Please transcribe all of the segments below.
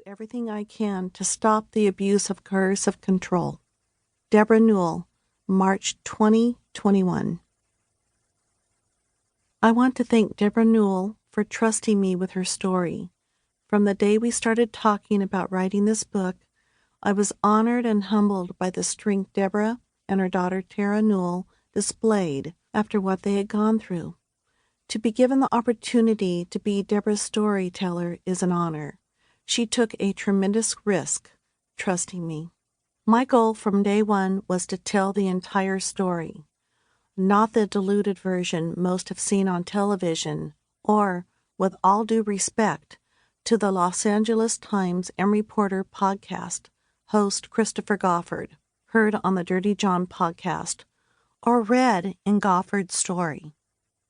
everything I can to stop the abuse of coercive control. Debra Newell, March 2021. I want to thank Debra Newell for trusting me with her story. From the day we started talking about writing this book, I was honored and humbled by the strength Debra and her daughter Tara Newell displayed after what they had gone through. To be given the opportunity to be Debra's storyteller is an honor. She took a tremendous risk, trusting me. My goal from day one was to tell the entire story, not the diluted version most have seen on television, or, with all due respect, to the Los Angeles Times and Reporter podcast host Christopher Goffard, heard on the Dirty John podcast, or read in Goffard's story.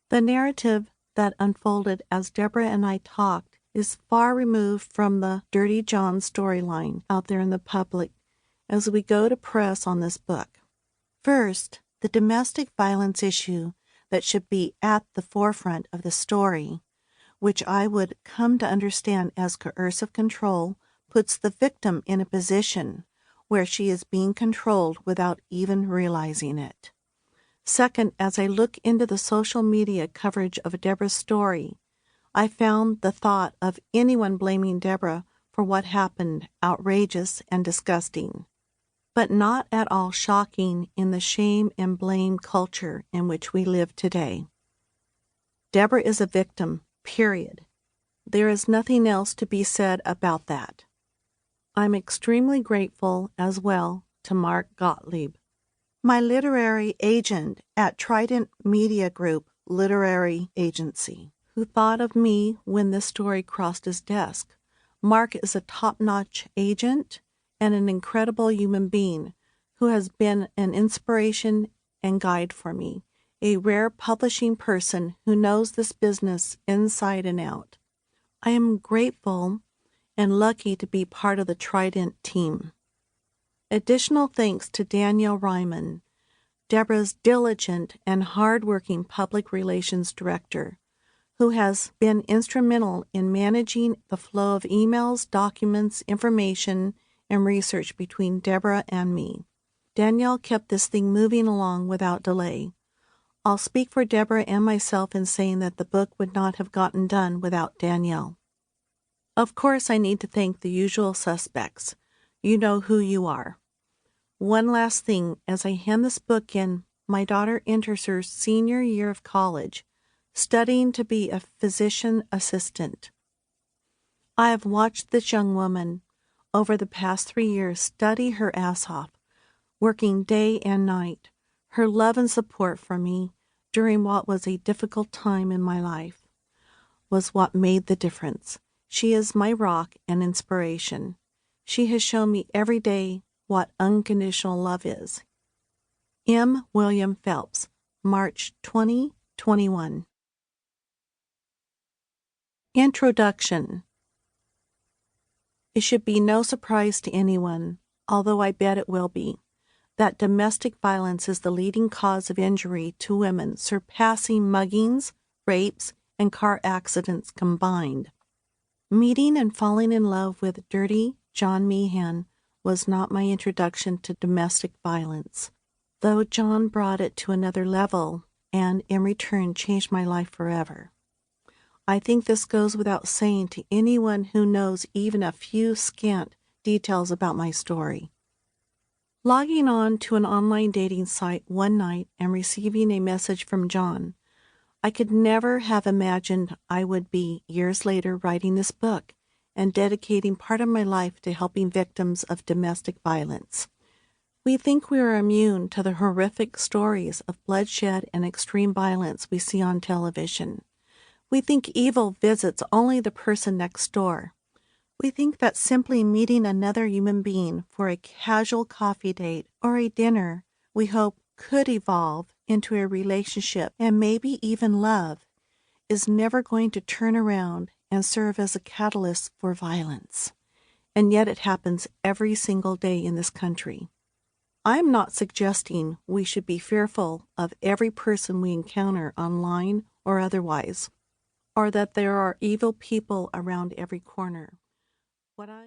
The narrative that unfolded as Debra and I talked is far removed from the Dirty John storyline out there in the public as we go to press on this book. First, the domestic violence issue that should be at the forefront of the story, which I would come to understand as coercive control, puts the victim in a position where she is being controlled without even realizing it. Second, as I look into the social media coverage of Debra's story, I found the thought of anyone blaming Debra for what happened outrageous and disgusting, but not at all shocking in the shame and blame culture in which we live today. Debra is a victim, period. There is nothing else to be said about that. I'm extremely grateful as well to Mark Gottlieb, my literary agent at Trident Media Group Literary Agency, who thought of me when this story crossed his desk. Mark is a top-notch agent and an incredible human being who has been an inspiration and guide for me, a rare publishing person who knows this business inside and out. I am grateful and lucky to be part of the Trident team. Additional thanks to Danielle Ryman, Debra's diligent and hard-working public relations director, who has been instrumental in managing the flow of emails, documents, information, and research between Debra and me. Danielle kept this thing moving along without delay. I'll speak for Debra and myself in saying that the book would not have gotten done without Danielle. Of course, I need to thank the usual suspects. You know who you are. One last thing, as I hand this book in, my daughter enters her senior year of college, studying to be a physician assistant. I have watched this young woman over the past 3 years study her ass off, working day and night. Her love and support for me during what was a difficult time in my life was what made the difference. She is my rock and inspiration. She has shown me every day what unconditional love is. M. William Phelps, March 2021. Introduction. It should be no surprise to anyone, although I bet it will be, that domestic violence is the leading cause of injury to women, surpassing muggings, rapes, and car accidents combined. Meeting and falling in love with Dirty John Meehan was not my introduction to domestic violence, though John brought it to another level and, in return, changed my life forever. I think this goes without saying to anyone who knows even a few scant details about my story. Logging on to an online dating site one night and receiving a message from John, I could never have imagined I would be, years later, writing this book and dedicating part of my life to helping victims of domestic violence. We think we are immune to the horrific stories of bloodshed and extreme violence we see on television. We think evil visits only the person next door. We think that simply meeting another human being for a casual coffee date or a dinner we hope could evolve into a relationship and maybe even love is never going to turn around and serve as a catalyst for violence. And yet it happens every single day in this country. I am not suggesting we should be fearful of every person we encounter online or otherwise, or that there are evil people around every corner. What I'm